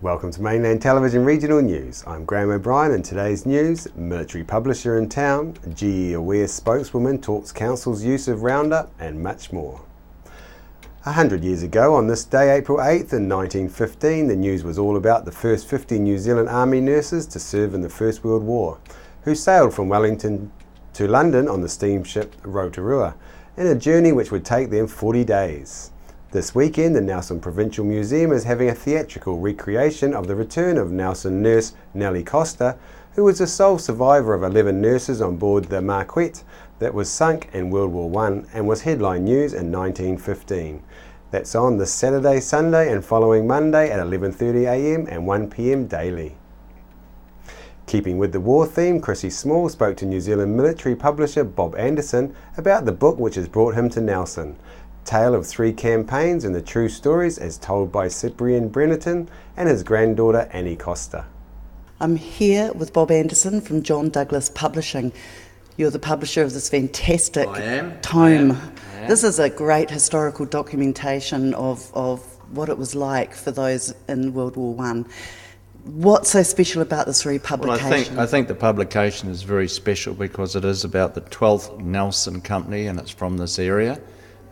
Welcome to Mainland Television Regional News. I'm Graham O'Brien and today's news, military publisher in town, GE Aware spokeswoman talks council's use of Roundup and much more. 100 years ago on this day, April 8th in 1915, the news was all about the first 50 New Zealand Army nurses to serve in the First World War, who sailed from Wellington to London on the steamship Rotorua, in a journey which would take them 40 days. This weekend, the Nelson Provincial Museum is having a theatrical recreation of the return of Nelson nurse Nellie Costa, who was the sole survivor of 11 nurses on board the Marquette that was sunk in World War I and was headline news in 1915. That's on this Saturday, Sunday and following Monday at 11:30 a.m. and 1 p.m. daily. Keeping with the war theme, Chrissy Small spoke to New Zealand military publisher Bob Anderson about the book which has brought him to Nelson. Tale of three campaigns and the true stories as told by Cyprian Brenerton and his granddaughter Annie Costa. I'm here with Bob Anderson from John Douglas Publishing. You're the publisher of this fantastic tome. I am. This is a great historical documentation of what it was like for those in World War I. What's so special about this republication? Well, I think the publication is very special because it is about the 12th Nelson Company and it's from this area.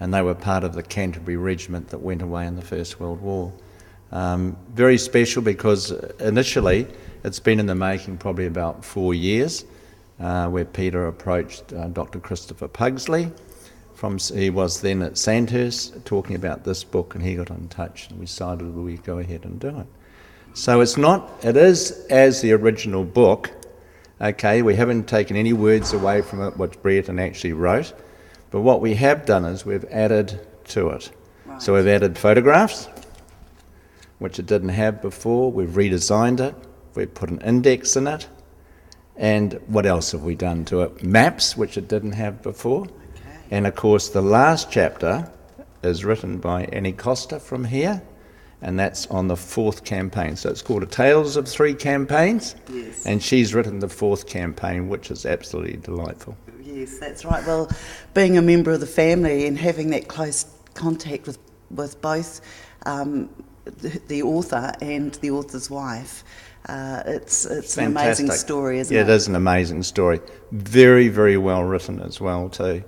And they were part of the Canterbury Regiment that went away in the First World War. Very special because initially it's been in the making probably about 4 years, where Peter approached Dr. Christopher Pugsley. He was then at Sandhurst talking about this book, and he got in touch and we decided we'd go ahead and do it. So it is as the original book. Okay, we haven't taken any words away from it, what Brereton actually wrote. But what we have done is we've added to it. Right. So we've added photographs, which it didn't have before. We've redesigned it. We've put an index in it. And what else have we done to it? Maps, which it didn't have before. Okay. And of course, the last chapter is written by Annie Costa from here, and that's on the 4th campaign. So it's called A Tales of Three Campaigns. Yes. And she's written the 4th campaign, which is absolutely delightful. Yes, that's right. Well, being a member of the family and having that close contact with both the author and the author's wife, it's an amazing story, isn't it? Yeah, it is an amazing story. Very, very well written as well too.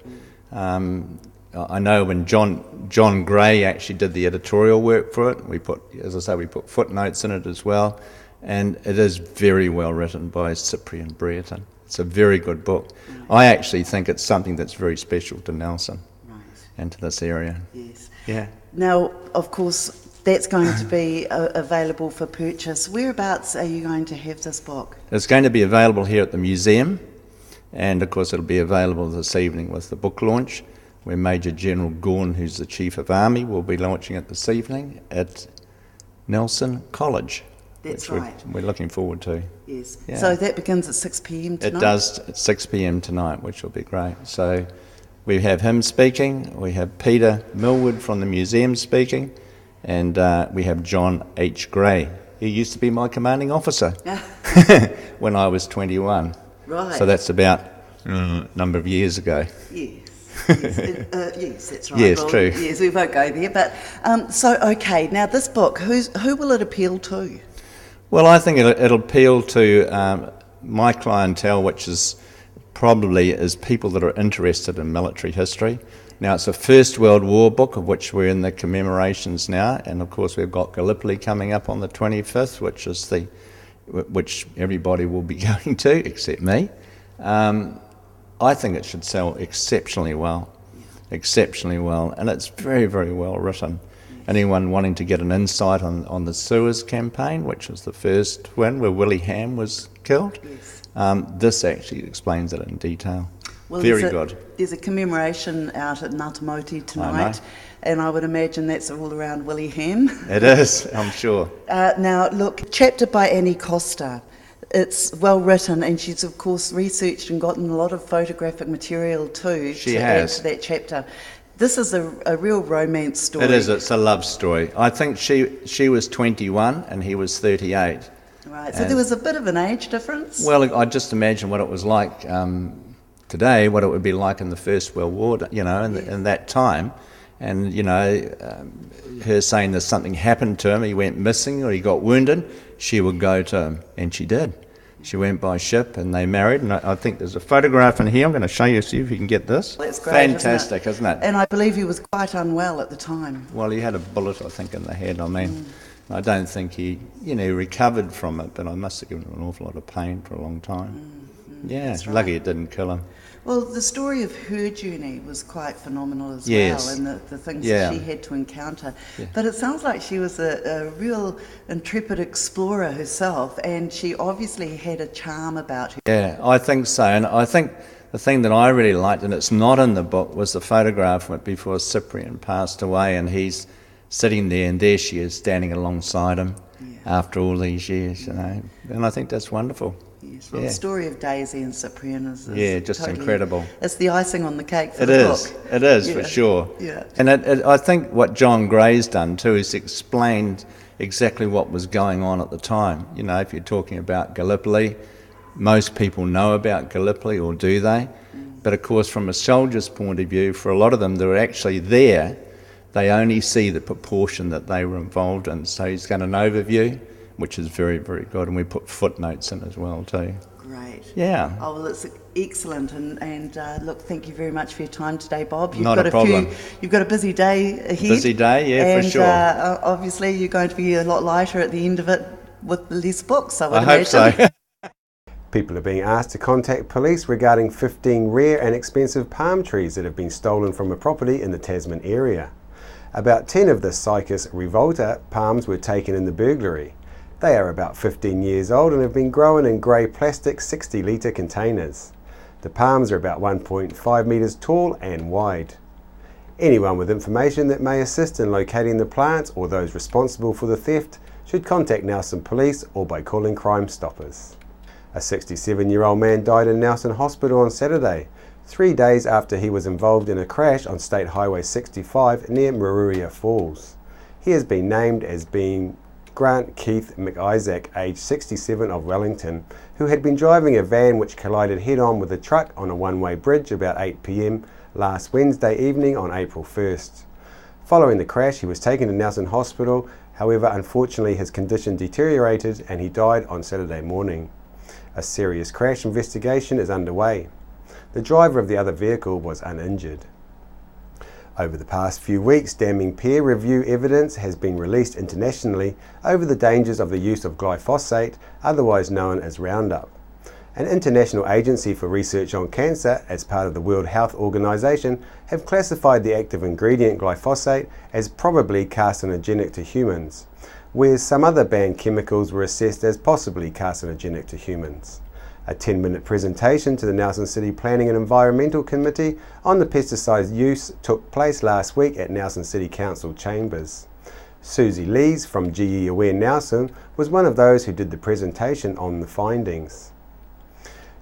I know when John Gray actually did the editorial work for it, we put footnotes in it as well, and it is very well written by Cyprian Brereton. It's a very good book. Right. I actually think it's something that's very special to Nelson and to this area. Yes. Yeah. Now, of course, that's going to be available for purchase. Whereabouts are you going to have this book? It's going to be available here at the museum, and of course it'll be available this evening with the book launch, where Major General Gawn, who's the Chief of Army, will be launching it this evening at Nelson College. That's right. We're looking forward to. Yes. Yeah. So that begins at 6 p.m. tonight? It does at 6 p.m. tonight, which will be great. So we have him speaking, we have Peter Millwood from the museum speaking, and we have John H. Gray. He used to be my commanding officer when I was 21. Right. So that's about a number of years ago. Yes. Yes, that's right. Yes, true. Yes, we won't go there. But okay. Now, this book, who will it appeal to? Well, I think it'll appeal to my clientele, which is probably people that are interested in military history. Now, it's a First World War book, of which we're in the commemorations now, and of course we've got Gallipoli coming up on the 25th, which everybody will be going to, except me. I think it should sell exceptionally well, and it's very, very well written. Anyone wanting to get an insight on the Suez campaign, which was the first one where Willie Ham was killed, this actually explains it in detail. Well, very good. There's a commemoration out at Ngatamoti tonight, and I would imagine that's all around Willie Ham. It is, I'm sure. Now, look, chapter by Annie Costa. It's well written, and she's of course researched and gotten a lot of photographic material too add to that chapter. This is a real romance story. It is. It's a love story. I think she was 21 and he was 38. Right. So there was a bit of an age difference. Well, I just imagine what it was like today, what it would be like in the First World War, in that time. And, her saying that something happened to him, he went missing or he got wounded, she would go to him, and she did. She went by ship and they married, and I think there's a photograph in here. I'm going to show you, see if you can get this. That's great, fantastic, isn't it? And I believe he was quite unwell at the time. Well, he had a bullet, I think, in the head. I don't think he, recovered from it, but I must have given him an awful lot of pain for a long time. Yeah, it's lucky it didn't kill him. Well, the story of her journey was quite phenomenal as Yes. well, and the things that she had to encounter. Yeah. But it sounds like she was a real intrepid explorer herself, and she obviously had a charm about her. Yeah, I think so. And I think the thing that I really liked, and it's not in the book, was the photograph before Cyprian passed away, and he's sitting there, and there she is standing alongside him after all these years, And I think that's wonderful. Yes, well, the story of Daisy and Cyprian is just totally incredible. It's the icing on the cake for the book. It is, for sure. Yeah. And I think what John Gray's done too is explained exactly what was going on at the time. If you're talking about Gallipoli, most people know about Gallipoli, or do they? But of course, from a soldier's point of view, for a lot of them that are actually there, they only see the proportion that they were involved in. So he's got an overview, which is very, very good, and we put footnotes in as well too. Great. Yeah. Oh, well, it's excellent, and look, thank you very much for your time today, Bob. Not a problem. You've got a busy day ahead. Busy day, for sure. And obviously you're going to be a lot lighter at the end of it with less books, I would imagine. Hope so. People are being asked to contact police regarding 15 rare and expensive palm trees that have been stolen from a property in the Tasman area. About 10 of the Cycas revolta palms were taken in the burglary. They are about 15 years old and have been grown in grey plastic 60-litre containers. The palms are about 1.5 metres tall and wide. Anyone with information that may assist in locating the plants or those responsible for the theft should contact Nelson Police or by calling Crime Stoppers. A 67-year-old man died in Nelson Hospital on Saturday, 3 days after he was involved in a crash on State Highway 65 near Maruria Falls. He has been named as being Grant Keith McIsaac, aged 67, of Wellington, who had been driving a van which collided head-on with a truck on a one-way bridge about 8 p.m. last Wednesday evening on April 1st. Following the crash, he was taken to Nelson Hospital. However, unfortunately, his condition deteriorated and he died on Saturday morning. A serious crash investigation is underway. The driver of the other vehicle was uninjured. Over the past few weeks, damning peer review evidence has been released internationally over the dangers of the use of glyphosate, otherwise known as Roundup. An international agency for research on cancer, as part of the World Health Organization, have classified the active ingredient glyphosate as probably carcinogenic to humans, whereas some other banned chemicals were assessed as possibly carcinogenic to humans. A 10-minute presentation to the Nelson City Planning and Environmental Committee on the pesticide use took place last week at Nelson City Council chambers. Susie Lees from GE Aware Nelson was one of those who did the presentation on the findings.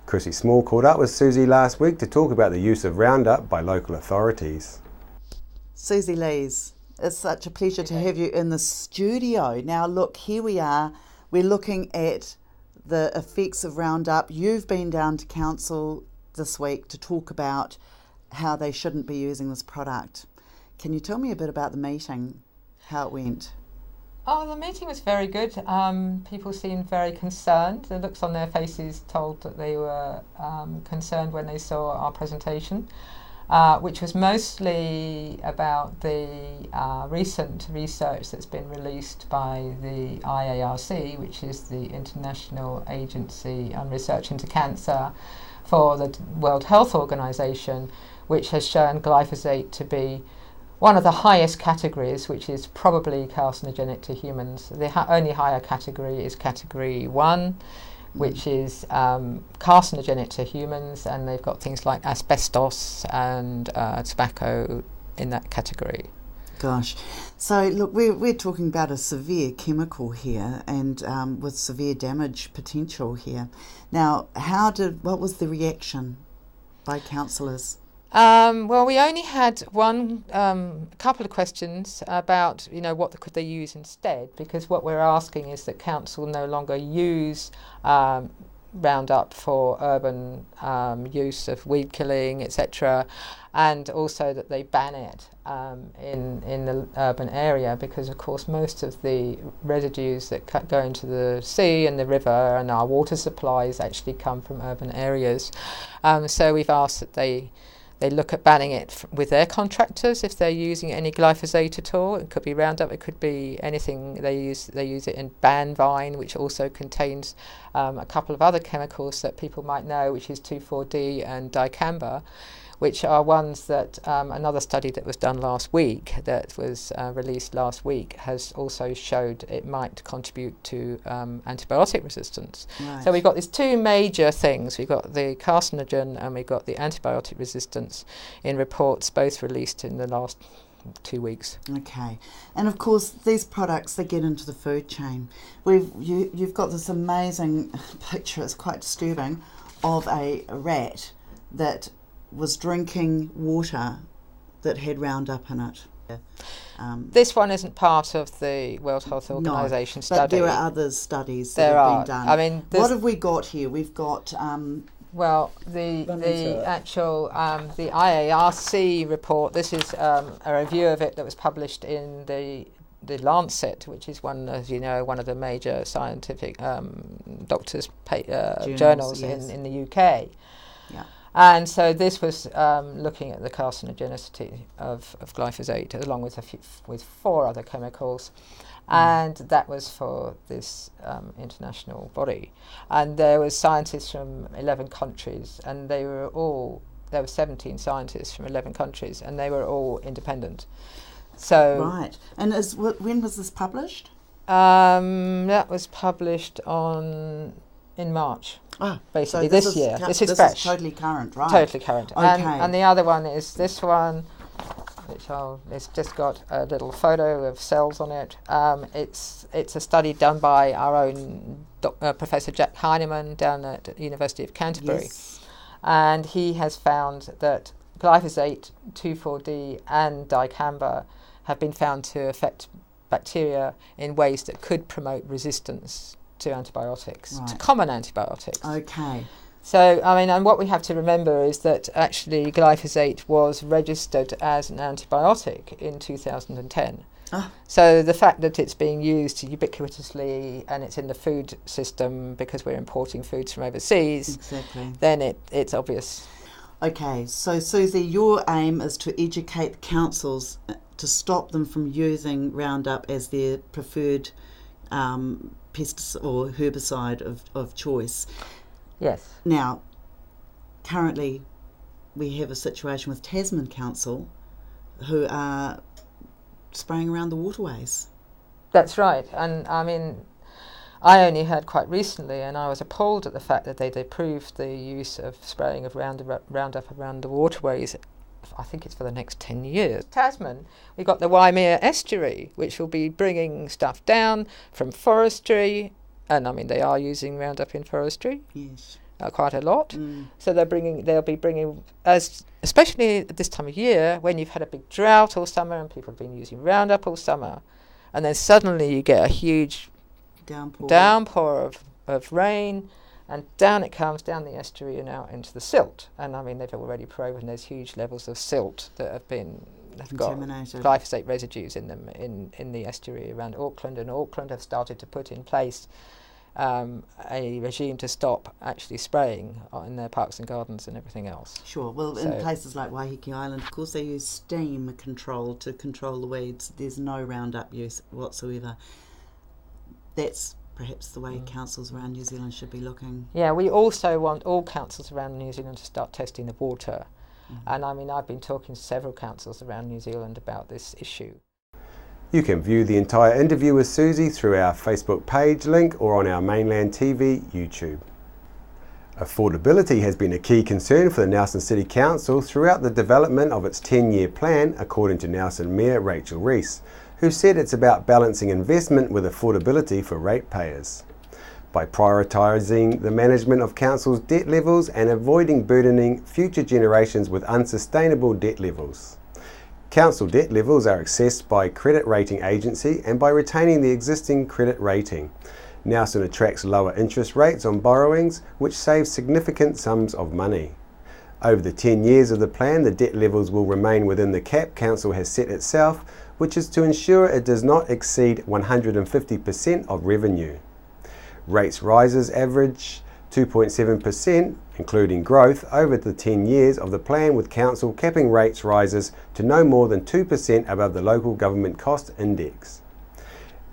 Chrissy Small caught up with Susie last week to talk about the use of Roundup by local authorities. Susie Lees, it's such a pleasure to have you in the studio. Now look, here we are, we're looking at the effects of Roundup. You've been down to council this week to talk about how they shouldn't be using this product. Can you tell me a bit about the meeting, how it went? Oh, the meeting was very good. People seemed very concerned. The looks on their faces told that they were concerned when they saw our presentation, which was mostly about the recent research that's been released by the IARC, which is the International Agency on Research into Cancer for the World Health Organization, which has shown glyphosate to be one of the highest categories, which is probably carcinogenic to humans. The only higher category is category 1, which is carcinogenic to humans, and they've got things like asbestos and tobacco in that category. Gosh. So look, we're talking about a severe chemical here, and with severe damage potential here. Now, what was the reaction by councillors? Well, we only had one couple of questions about, what could they use instead, because what we're asking is that council no longer use Roundup for urban use of weed killing, etc., and also that they ban it in the urban area, because of course most of the residues that go into the sea and the river and our water supplies actually come from urban areas. So we've asked that they look at banning it with their contractors if they're using any glyphosate at all. It could be Roundup, it could be anything they use. They use it in Banvine, which also contains a couple of other chemicals that people might know, which is 2,4-D and dicamba, which are ones that another study that was done last week, that was released last week, has also showed it might contribute to antibiotic resistance. Right. So we've got these two major things. We've got the carcinogen and we've got the antibiotic resistance in reports, both released in the last 2 weeks. Okay, and of course these products, they get into the food chain. You've got this amazing picture, it's quite disturbing, of a rat that was drinking water that had Roundup in it. This one isn't part of the World Health Organization study. But there are other studies that there have are. been done. I mean, what have we got here? We've got well, the actual the IARC report. This is a review of it that was published in the Lancet, which is one, as you know, one of the major scientific doctors' journals yes. in the UK. Yeah. And so this was looking at the carcinogenicity of glyphosate, along with with 4 other chemicals, and that was for this international body. And there was scientists from 11 countries, and there were 17 scientists from 11 countries, and they were all independent. So right. And when was this published? That was published in March. Basically, so this year. This is this fresh. Is totally current, right? Totally current. Okay. And the other one is this one, which it's just got a little photo of cells on it. It's a study done by our own Professor Jack Heinemann down at University of Canterbury. Yes. And he has found that glyphosate, 2,4-D and dicamba have been found to affect bacteria in ways that could promote resistance to antibiotics, to common antibiotics. Okay. So, I mean, and what we have to remember is that actually glyphosate was registered as an antibiotic in 2010. So the fact that it's being used ubiquitously and it's in the food system because we're importing foods from overseas, exactly. then it's obvious. Okay, so Susie, your aim is to educate councils to stop them from using Roundup as their preferred pesticide or herbicide of choice. Yes. Now, currently we have a situation with Tasman Council who are spraying around the waterways. That's right. And I mean, I only heard quite recently, and I was appalled at the fact that they'd approved the use of spraying of Roundup around the waterways. I think it's for the next 10 years. Tasman, we've got the Waimea estuary, which will be bringing stuff down from forestry, and I mean they are using Roundup in forestry. Yes. Quite a lot. So they'll be bringing, especially at this time of year when you've had a big drought all summer and people have been using Roundup all summer, and then suddenly you get a huge downpour of rain, and down it comes down the estuary and out into the silt. And I mean they've already proven there's huge levels of silt that have got glyphosate residues in them in the estuary around Auckland, and Auckland have started to put in place a regime to stop actually spraying in their parks and gardens and everything else. Sure. Well, in places like Waiheke Island, of course, they use steam control to control the weeds. There's no Roundup use whatsoever. That's perhaps the way councils around New Zealand should be looking. Yeah, we also want all councils around New Zealand to start testing the water. And I mean, I've been talking to several councils around New Zealand about this issue. You can view the entire interview with Susie through our Facebook page link or on our Mainland TV YouTube. Affordability has been a key concern for the Nelson City Council throughout the development of its 10-year plan, according to Nelson Mayor Rachel Reese, who said it's about balancing investment with affordability for ratepayers. By prioritising the management of council's debt levels and avoiding burdening future generations with unsustainable debt levels. Council debt levels are assessed by credit rating agency and by retaining the existing credit rating. Nelson attracts lower interest rates on borrowings, which saves significant sums of money. Over the 10 years of the plan, the debt levels will remain within the cap Council has set itself, which is to ensure it does not exceed 150% of revenue. Rates rises average 2.7%, including growth, over the 10 years of the plan, with Council capping rates rises to no more than 2% above the local government cost index.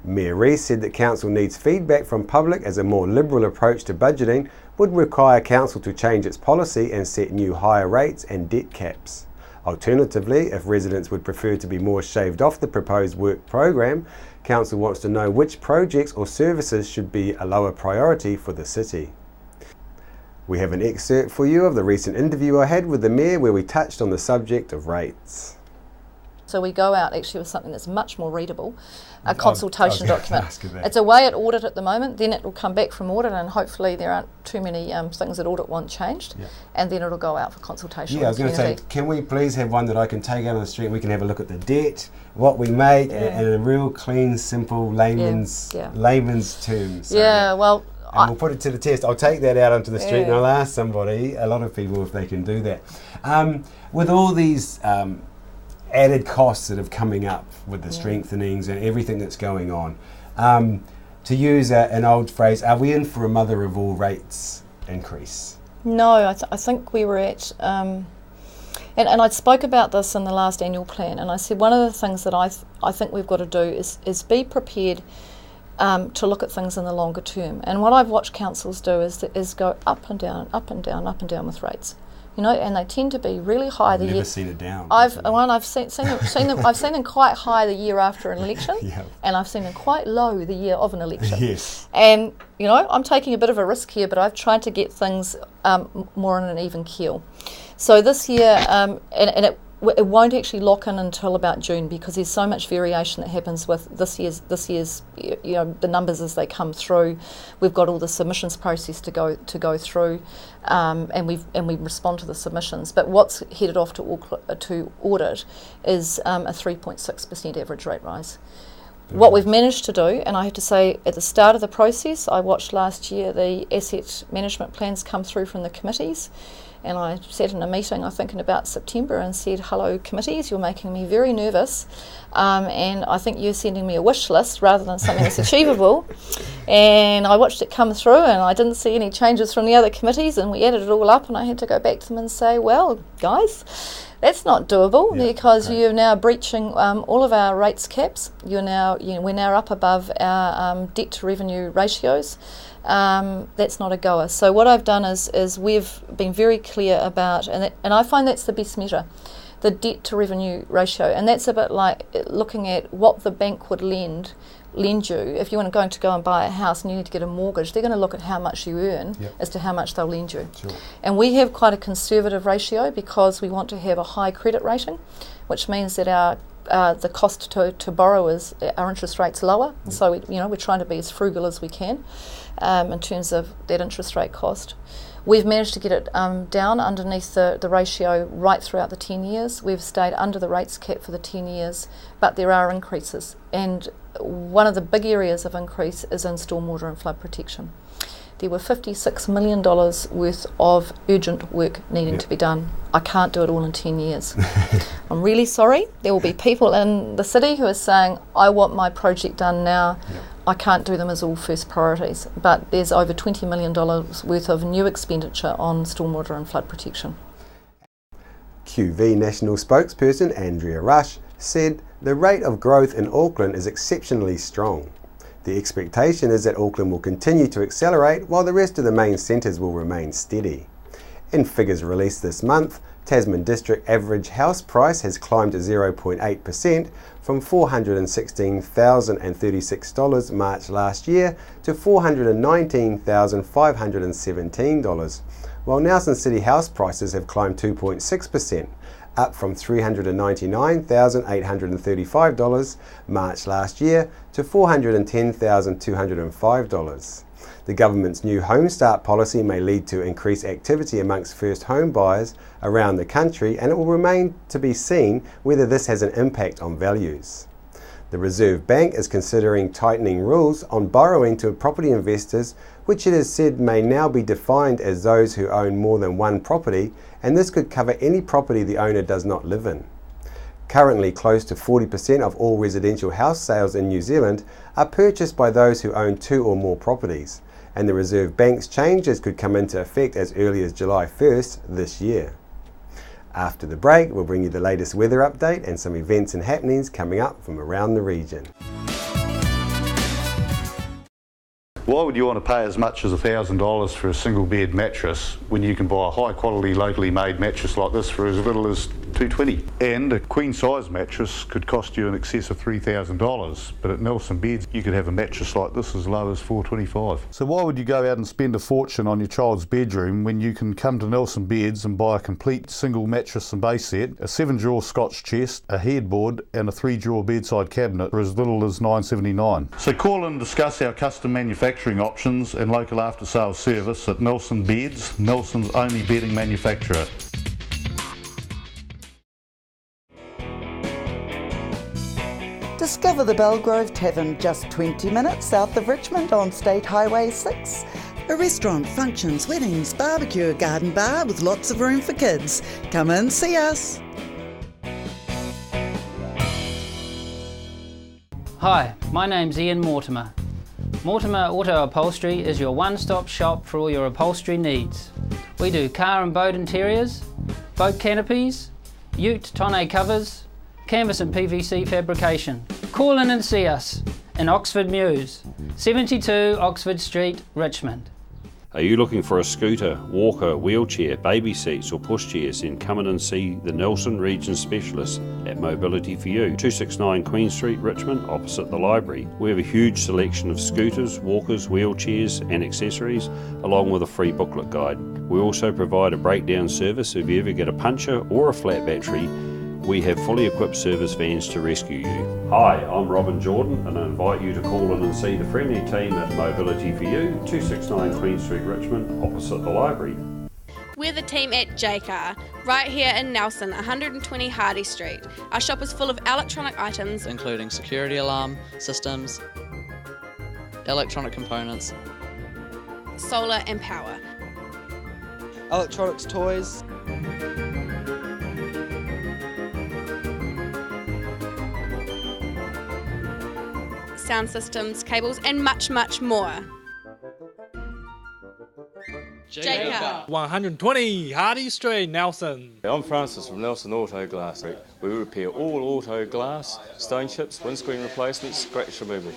Mayor Rees said that Council needs feedback from public, as a more liberal approach to budgeting would require Council to change its policy and set new higher rates and debt caps. Alternatively, if residents would prefer to be more shaved off the proposed work program, Council wants to know which projects or services should be a lower priority for the city. We have an excerpt for you of the recent interview I had with the Mayor, where we touched on the subject of rates. So we go out actually with something that's much more readable, a consultation document. It's away at audit at the moment, then it will come back from audit, and hopefully there aren't too many things that audit want changed, and then it'll go out for consultation. Yeah, I was going to say, can we please have one that I can take out on the street and we can have a look at the debt, what we make, and a real clean, simple layman's terms. So and we'll put it to the test. I'll take that out onto the street and I'll ask somebody, a lot of people, if they can do that. With all these added costs that are coming up with the strengthenings and everything that's going on, to use an old phrase, are we in for a mother of all rates increase? No, I think we were at, and I spoke about this in the last annual plan, and I said one of the things that I think we've got to do is be prepared to look at things in the longer term. And what I've watched councils do is go up and down, up and down, up and down with rates. You know, and they tend to be really high. I've never seen it down. I've seen them. I've seen them quite high the year after an election, and I've seen them quite low the year of an election. Yes. And you know, I'm taking a bit of a risk here, but I've tried to get things more on an even keel. So this year, and it won't actually lock in until about June, because there's so much variation that happens with this year's you know, the numbers as they come through. We've got all the submissions process to go through, and we respond to the submissions. But what's headed off to audit is a 3.6% average rate rise. What we've managed to do, and I have to say, at the start of the process, I watched last year the asset management plans come through from the committees, and I sat in a meeting, I think in about September, and said, hello committees, you're making me very nervous, and I think you're sending me a wish list rather than something that's achievable. And I watched it come through, and I didn't see any changes from the other committees, and we added it all up, and I had to go back to them and say, well, guys, that's not doable, because you're now breaching all of our rates caps. We're now up above our debt to revenue ratios. That's not a goer. So what I've done is we've been very clear about, and I find that's the best measure, the debt to revenue ratio, and that's a bit like looking at what the bank would lend you. If you want to go and buy a house and you need to get a mortgage, they're going to look at how much you earn as to how much they'll lend you. Sure. And we have quite a conservative ratio because we want to have a high credit rating, which means that the cost to borrowers, our interest rate's lower. And so we're trying to be as frugal as we can in terms of that interest rate cost. We've managed to get it down underneath the ratio right throughout the 10 years. We've stayed under the rates cap for the 10 years, but there are increases. And one of the big areas of increase is in stormwater and flood protection. There were $56 million worth of urgent work needing to be done. I can't do it all in 10 years. I'm really sorry. There will be people in the city who are saying, I want my project done now. I can't do them as all first priorities. But there's over $20 million worth of new expenditure on stormwater and flood protection. QV National spokesperson Andrea Rush said the rate of growth in Auckland is exceptionally strong. The expectation is that Auckland will continue to accelerate while the rest of the main centres will remain steady. In figures released this month, Tasman District average house price has climbed 0.8% from $416,036 March last year to $419,517, while Nelson City house prices have climbed 2.6%, up from $399,835 March last year to $410,205. The government's new Home Start policy may lead to increased activity amongst first home buyers around the country, and it will remain to be seen whether this has an impact on values. The Reserve Bank is considering tightening rules on borrowing to property investors, which it has said may now be defined as those who own more than one property, and this could cover any property the owner does not live in. Currently, close to 40% of all residential house sales in New Zealand are purchased by those who own 2 or more properties, and the Reserve Bank's changes could come into effect as early as July 1st this year. After the break, we'll bring you the latest weather update and some events and happenings coming up from around the region. Why would you want to pay as much as $1,000 for a single bed mattress when you can buy a high quality locally made mattress like this for as little as $220? And a queen size mattress could cost you in excess of $3,000, but at Nelson Beds you could have a mattress like this as low as $425. So why would you go out and spend a fortune on your child's bedroom when you can come to Nelson Beds and buy a complete single mattress and base set, a 7-drawer Scotch chest, a headboard and a 3-drawer bedside cabinet for as little as $979? So call and discuss our custom manufacturing options and local after sales service at Nelson Beds, Nelson's only bedding manufacturer. Discover the Belgrove Tavern just 20 minutes south of Richmond on State Highway 6. A restaurant, functions, weddings, barbecue, a garden bar with lots of room for kids. Come and see us. Hi, my name's Ian Mortimer. Mortimer Auto Upholstery is your one-stop shop for all your upholstery needs. We do car and boat interiors, boat canopies, ute tonneau covers, canvas and PVC fabrication. Call in and see us in Oxford Mews, 72 Oxford Street, Richmond. Are you looking for a scooter, walker, wheelchair, baby seats or pushchairs? Then come in and see the Nelson Region Specialist at Mobility for You, 269 Queen Street, Richmond, opposite the library. We have a huge selection of scooters, walkers, wheelchairs and accessories, along with a free booklet guide. We also provide a breakdown service if you ever get a puncture or a flat battery. We have fully equipped service vans to rescue you. Hi, I'm Robin Jordan and I invite you to call in and see the friendly team at Mobility for You, 269 Queen Street, Richmond, opposite the library. We're the team at JCar, right here in Nelson, 120 Hardy Street. Our shop is full of electronic items, including security alarm systems, electronic components, solar and power, electronics toys, sound systems, cables and much, much more. JCar. 120 Hardy Street, Nelson. I'm Francis from Nelson Auto Glass. We repair all auto glass, stone chips, windscreen replacements, scratch removal.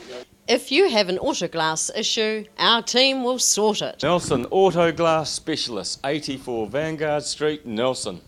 If you have an auto glass issue, our team will sort it. Nelson Auto Glass Specialist, 84 Vanguard Street, Nelson.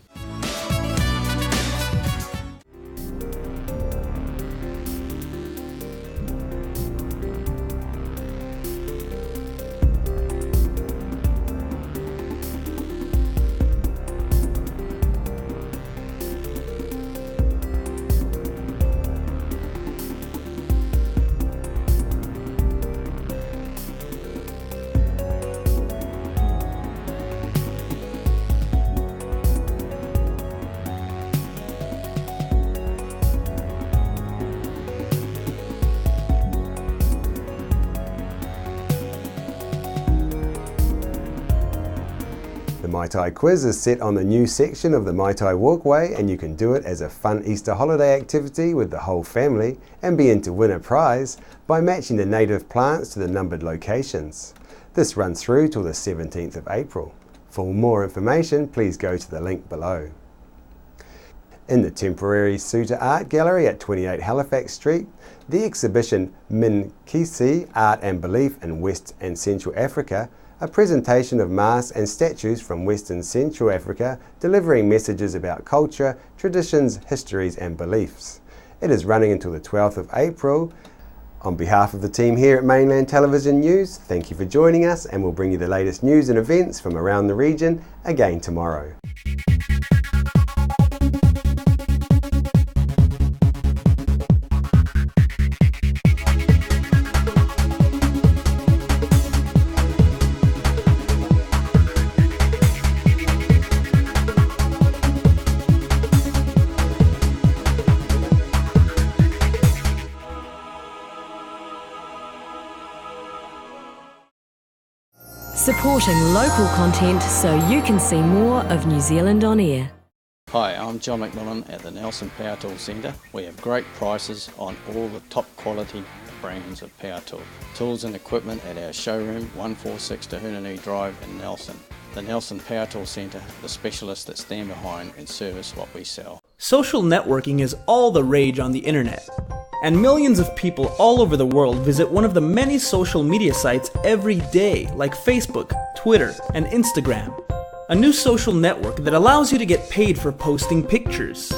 The Mai Tai quiz is set on the new section of the Mai Tai Walkway, and you can do it as a fun Easter holiday activity with the whole family and be in to win a prize by matching the native plants to the numbered locations. This runs through till the 17th of April. For more information, please go to the link below. In the temporary Suter Art Gallery at 28 Halifax Street, the exhibition Min Kisi Art and Belief in West and Central Africa, a presentation of masks and statues from West and Central Africa delivering messages about culture, traditions, histories and beliefs. It is running until the 12th of April. On behalf of the team here at Mainland Television News, thank you for joining us, and we'll bring you the latest news and events from around the region again tomorrow. supporting local content so you can see more of New Zealand on air. Hi, I'm John McMillan at the Nelson Power Tool Centre. We have great prices on all the top quality brands of power tool. Tools and equipment at our showroom, 146 Te Hunanui Drive in Nelson. The Nelson Power Tool Centre, the specialists that stand behind and service what we sell. Social networking is all the rage on the internet, and millions of people all over the world visit one of the many social media sites every day, like Facebook, Twitter, and Instagram. A new social network that allows you to get paid for posting pictures.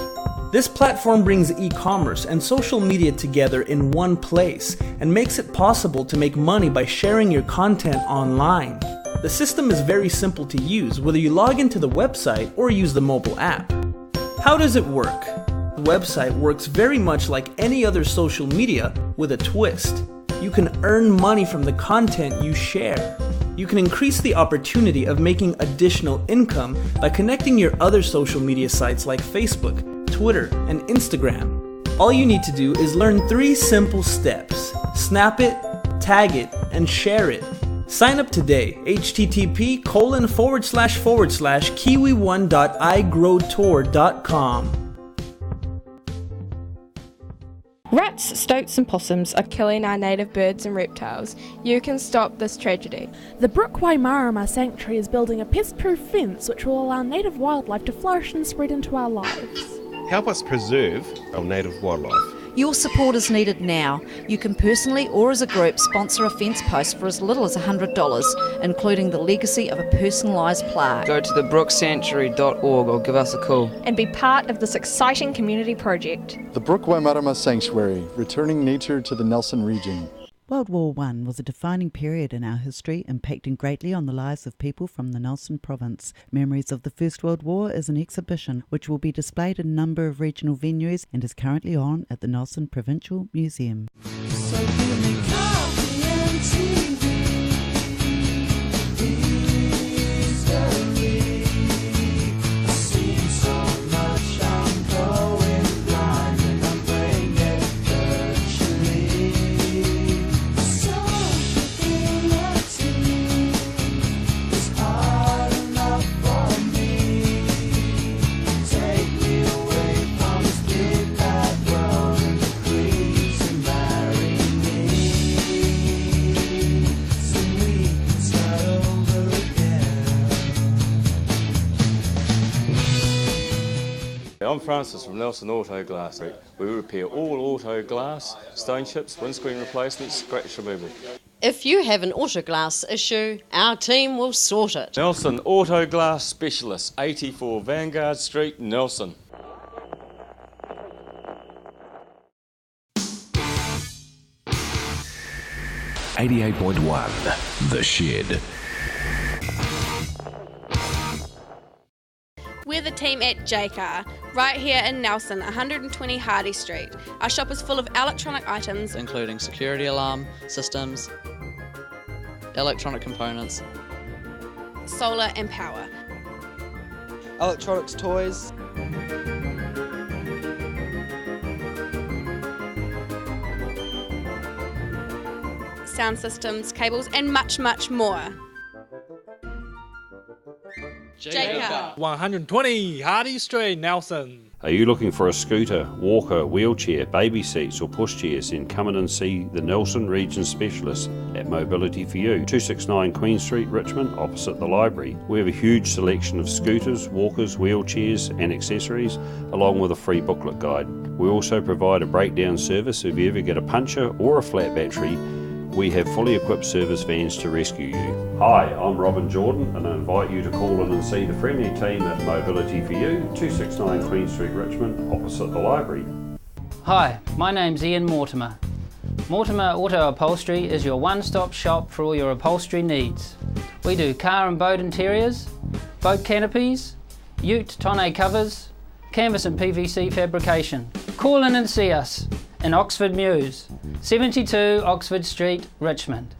This platform brings e-commerce and social media together in one place and makes it possible to make money by sharing your content online. The system is very simple to use, whether you log into the website or use the mobile app. How does it work? The website works very much like any other social media with a twist. You can earn money from the content you share. You can increase the opportunity of making additional income by connecting your other social media sites like Facebook, Twitter, and Instagram. All you need to do is learn 3 simple steps. Snap it, tag it, and share it. Sign up today, http://kiwi1.igrowtour.com. Rats, stoats and possums are killing our native birds and reptiles. You can stop this tragedy. The Brook Waimarama Sanctuary is building a pest-proof fence which will allow native wildlife to flourish and spread into our lives. Help us preserve our native wildlife. Your support is needed now. You can personally or as a group sponsor a fence post for as little as $100, including the legacy of a personalised plaque. Go to thebrooksanctuary.org or give us a call. And be part of this exciting community project. The Brook Waimarama Sanctuary, returning nature to the Nelson region. World War I was a defining period in our history, impacting greatly on the lives of people from the Nelson province. Memories of the First World War is an exhibition which will be displayed in a number of regional venues and is currently on at the Nelson Provincial Museum. I'm Francis from Nelson Auto Glass. We repair all auto glass, stone chips, windscreen replacements, scratch removal. If you have an auto glass issue, our team will sort it. Nelson Auto Glass Specialists, 84 Vanguard Street, Nelson. .1 The Shed. We're the team at Jaycar, right here in Nelson, 120 Hardy Street. Our shop is full of electronic items, including security alarm systems, electronic components, solar and power, electronics toys, sound systems, cables, and much, much more. Jaycar. 120 Hardy Street, Nelson. Are you looking for a scooter, walker, wheelchair, baby seats or pushchairs? Then come in and see the Nelson Region Specialists at Mobility for You, 269 Queen Street, Richmond, opposite the library. We have a huge selection of scooters, walkers, wheelchairs and accessories, along with a free booklet guide. We also provide a breakdown service if you ever get a puncture or a flat battery. We have fully equipped service vans to rescue you. Hi, I'm Robin Jordan and I invite you to call in and see the friendly team at Mobility for You, 269 Queen Street, Richmond, opposite the library. Hi, my name's Ian Mortimer. Mortimer Auto Upholstery is your one-stop shop for all your upholstery needs. We do car and boat interiors, boat canopies, ute tonneau covers, canvas and PVC fabrication. Call in and see us in Oxford Mews, 72 Oxford Street, Richmond.